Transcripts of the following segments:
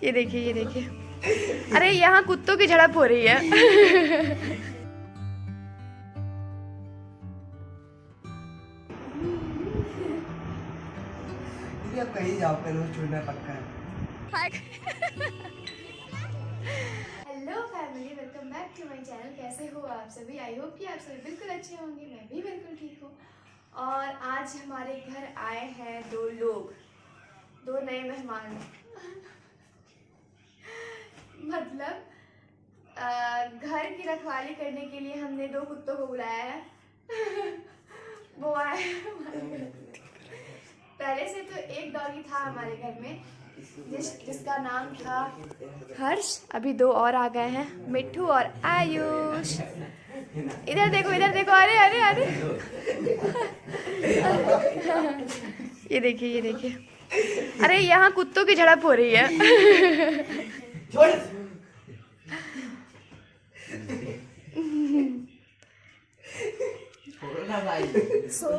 ये देखिए ये देखिए, अरे यहाँ कुत्तों की झड़प हो रही है। आप कहीं जाओ पर वो छोड़ना पक्का है। Hello family, welcome back to my channel. कैसे हो आप सभी? आई होप कि आप सभी बिल्कुल अच्छे होंगे। मैं भी बिल्कुल ठीक हूँ। और आज हमारे घर आए हैं दो लोग, दो नए मेहमान। मतलब घर की रखवाली करने के लिए हमने दो कुत्तों को बुलाया है। वो आए हमारे घर। पहले से तो एक डॉगी था हमारे घर में जिसका नाम था हर्ष। अभी दो और आ गए हैं, मिट्ठू और आयुष। इधर देखो इधर देखो, अरे अरे अरे। ये देखिए ये देखिए, अरे यहाँ कुत्तों की झड़प हो रही है। सो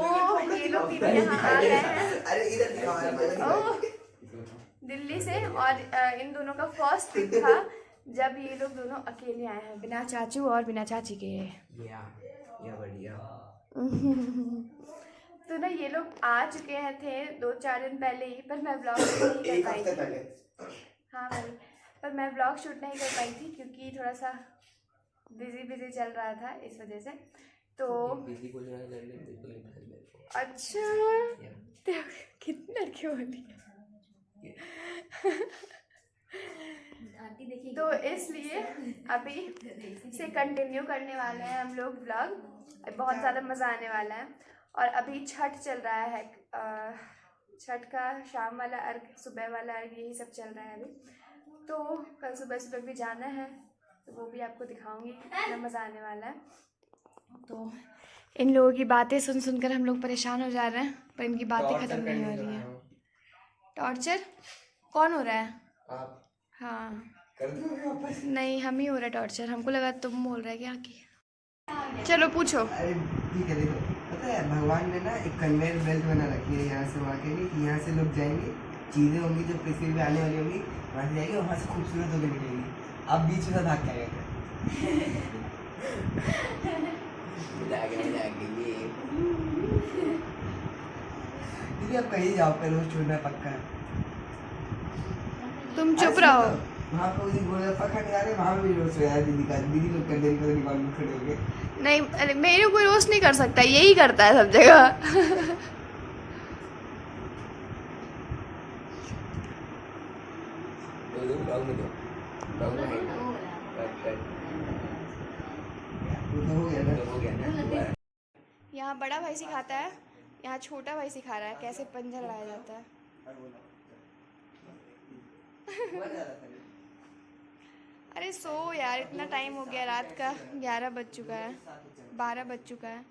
ये लोग भी यहाँ आ गए हैं दिल्ली से। और इन दोनों का फर्स्ट ट्रिप था जब ये लोग दोनों अकेले आए हैं, बिना चाचू और बिना चाची के। या बढ़िया। तो ना ये लोग आ चुके हैं थे 2-4 दिन पहले ही, पर मैं ब्लॉग शूट नहीं कर पाई थी। हाँ भाई, पर मैं ब्लॉग शूट नहीं कर पाई थी क्योंकि थोड़ा सा बिजी चल रहा था, इस वजह से। तो अच्छा कितनी लड़की बोली। तो इसलिए अभी से कंटिन्यू करने वाले हैं हम लोग ब्लॉग। बहुत ज़्यादा मज़ा आने वाला है। और अभी छठ चल रहा है, छठ का शाम वाला अर्घ, सुबह वाला अर्घ, यही सब चल रहा है अभी। तो कल सुबह सुबह भी जाना है, तो वो भी आपको दिखाऊंगी, कितना मज़ा आने वाला है। तो इन लोगों की बातें सुन सुनकर हम लोग परेशान हो जा रहे हैं, पर इनकी बातें ख़त्म नहीं हो रही हैं। टॉर्चर कौन हो रहा है? आप। हाँ कर दो वापस। नहीं, हम ही हो रहा है टॉर्चर। हमको लगा तुम बोल रहे क्या कि। चलो पूछो। अरे ठीक है, देखो पता है भगवान ने ना एक कन्वेयर बेल्ट बना रखी है यहाँ से वहाँ के लिए। यहाँ से लोग जाएंगे, चीज़ें होंगी जो पृथ्वी पे आने वाली होंगी, वहाँ से जाएंगे, वहाँ से खूबसूरत होकर निकलेंगी। अब बीच में भाग के आएगा। दीदी आप कहीं जाओ पर वो छोड़ना पक्का है। तुम चुप रहो। वहाँ पे उसी गोलगप्पा खाने आ रहे, वहाँ भी रोस्ट हो यार दीदी का। दीदी लोग कर देंगे, पता नहीं खड़े हो गए। नहीं, अरे मेरे कोई रोस्ट नहीं कर सकता, यही करता है सब जगह। यहाँ बड़ा भाई सिखाता है, यहाँ छोटा भाई सिखा रहा है कैसे पंजा लड़ाया जाता है। अरे सो यार, इतना टाइम हो गया, रात का 11 बज चुका है, 12 बज चुका है।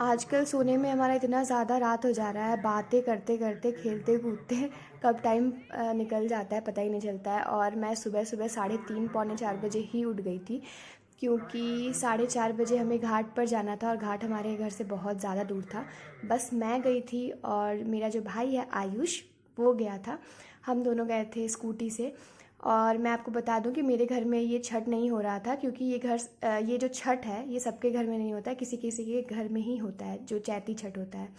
आजकल सोने में हमारा इतना ज़्यादा रात हो जा रहा है, बातें करते करते, खेलते कूदते कब टाइम निकल जाता है पता ही नहीं चलता है। और मैं सुबह सुबह 3:30 पौने 4 बजे ही उठ गई थी, क्योंकि 4:30 बजे हमें घाट पर जाना था और घाट हमारे घर से बहुत ज़्यादा दूर था। बस मैं गई थी और मेरा जो भाई है आयुष, वो गया था। हम दोनों गए थे स्कूटी से। और मैं आपको बता दूं कि मेरे घर में ये छठ नहीं हो रहा था, क्योंकि ये जो छठ है ये सबके घर में नहीं होता है, किसी किसी के घर में ही होता है, जो चैती छठ होता है।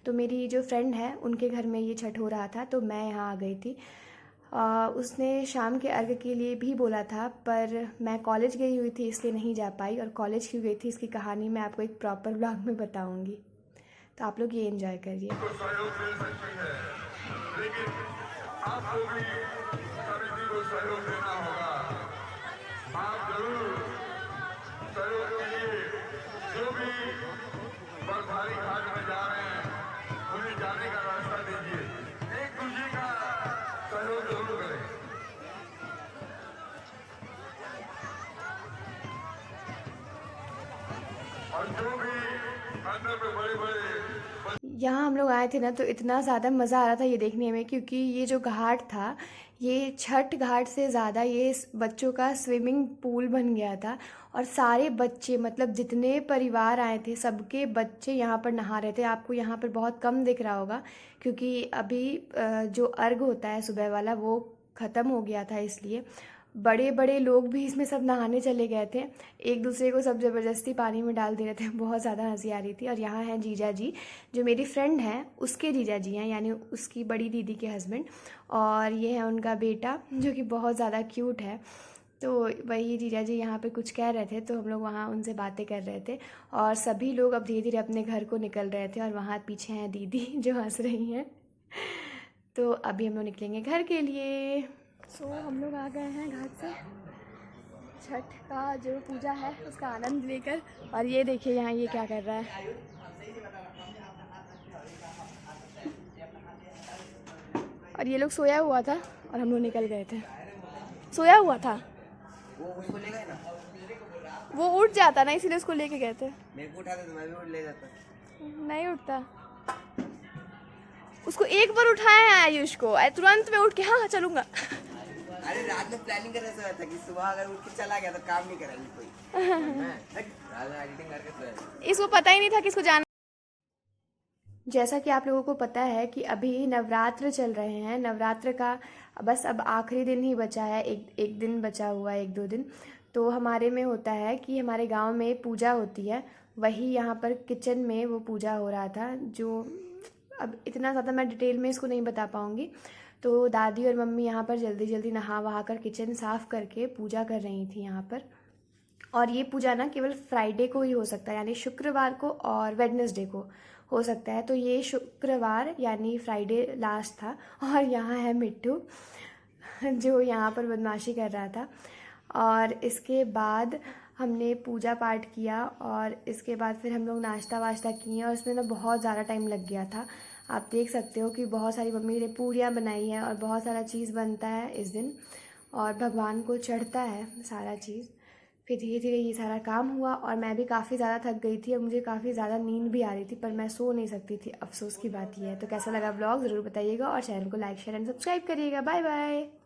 तो मेरी जो फ्रेंड है उनके घर में ये छठ हो रहा था, तो मैं यहाँ आ गई थी। उसने शाम के अर्घ के लिए भी बोला था, पर मैं कॉलेज गई हुई थी इसलिए नहीं जा पाई। और कॉलेज क्यों गई थी इसकी कहानी मैं आपको एक प्रॉपर ब्लॉग में बताऊँगी, तो आप लोग ये एंजॉय करिए। आपको भी समिति को सहयोग देना होगा। आप जरूर सहयोग कीजिए। जो भी बर्फारी घाट में जा रहे हैं उन्हें जाने का रास्ता दीजिए। एक दूसरे का सहयोग जरूर करें। और जो भी अंदर में बड़े बड़े यहाँ हम लोग आए थे ना, तो इतना ज़्यादा मज़ा आ रहा था ये देखने में, क्योंकि ये जो घाट था ये छठ घाट से ज़्यादा ये बच्चों का स्विमिंग पूल बन गया था। और सारे बच्चे, मतलब जितने परिवार आए थे सबके बच्चे यहाँ पर नहा रहे थे। आपको यहाँ पर बहुत कम दिख रहा होगा, क्योंकि अभी जो अर्घ होता है सुबह वाला वो ख़त्म हो गया था, इसलिए बड़े बड़े लोग भी इसमें सब नहाने चले गए थे, एक दूसरे को सब ज़बरदस्ती पानी में डाल दे रहे थे। बहुत ज़्यादा हंसी आ रही थी। और यहाँ हैं जीजा जी, जो मेरी फ्रेंड है उसके जीजा जी हैं, यानी उसकी बड़ी दीदी के हस्बैंड, और ये है उनका बेटा जो कि बहुत ज़्यादा क्यूट है। तो वही जीजा जी यहाँ पे कुछ कह रहे थे, तो हम लोग वहाँ उनसे बातें कर रहे थे, और सभी लोग अब धीरे धीरे अपने घर को निकल रहे थे। और वहाँ पीछे हैं दीदी जो हंस रही हैं। तो अभी हम लोग निकलेंगे घर के लिए। सो हम लोग आ गए हैं घाट से छठ का जो पूजा है उसका आनंद लेकर। और ये देखिए यहाँ ये क्या कर रहा है। और ये लोग सोया हुआ था और हम लोग निकल गए थे। सोया हुआ था, वो उसको ले गए ना, वो उठ जाता ना, इसीलिए उसको लेके गए थे। मेरे को उठाते तो मैं भी उठ ले जाता। नहीं उठता, उसको एक बार उठाया है आयुष को, तुरंत में उठ के हाँ चलूंगा। अरे रात में प्लानिंग करने से था कि सुबह अगर उठ के चला गया तो काम नहीं करेंगे कोई। रात में एडिटिंग करके सोया। इसको पता ही नहीं था किसको जाना। जैसा कि आप लोगों को पता है कि अभी नवरात्र चल रहे हैं, नवरात्र का बस अब आखिरी दिन ही बचा है, एक दिन बचा हुआ है, 1-2 दिन। तो हमारे में होता है कि हमारे गांव में पूजा होती है, वही यहाँ पर किचन में वो पूजा हो रहा था, जो अब इतना ज़्यादा मैं डिटेल में इसको नहीं बता पाऊँगी। तो दादी और मम्मी यहाँ पर जल्दी जल्दी नहा वहा कर किचन साफ़ करके पूजा कर रही थी यहाँ पर। और ये पूजा ना केवल फ्राइडे को ही हो सकता है, यानी शुक्रवार को और वेडनेसडे को हो सकता है। तो ये शुक्रवार यानी फ्राइडे लास्ट था। और यहाँ है मिट्टू जो यहाँ पर बदमाशी कर रहा था। और इसके बाद हमने पूजा पाठ किया, और इसके बाद फिर हम लोग नाश्ता वाश्ता किए, और इसमें ना बहुत ज़्यादा टाइम लग गया था। आप देख सकते हो कि बहुत सारी मम्मी ने पूरियाँ बनाई हैं और बहुत सारा चीज़ बनता है इस दिन, और भगवान को चढ़ता है सारा चीज़। फिर धीरे धीरे ये सारा काम हुआ, और मैं भी काफ़ी ज़्यादा थक गई थी और मुझे काफ़ी ज़्यादा नींद भी आ रही थी, पर मैं सो नहीं सकती थी। अफसोस की बात यह है। तो कैसा लगा व्लॉग ज़रूर बताइएगा, और चैनल को लाइक शेयर एंड सब्सक्राइब करिएगा। Bye bye.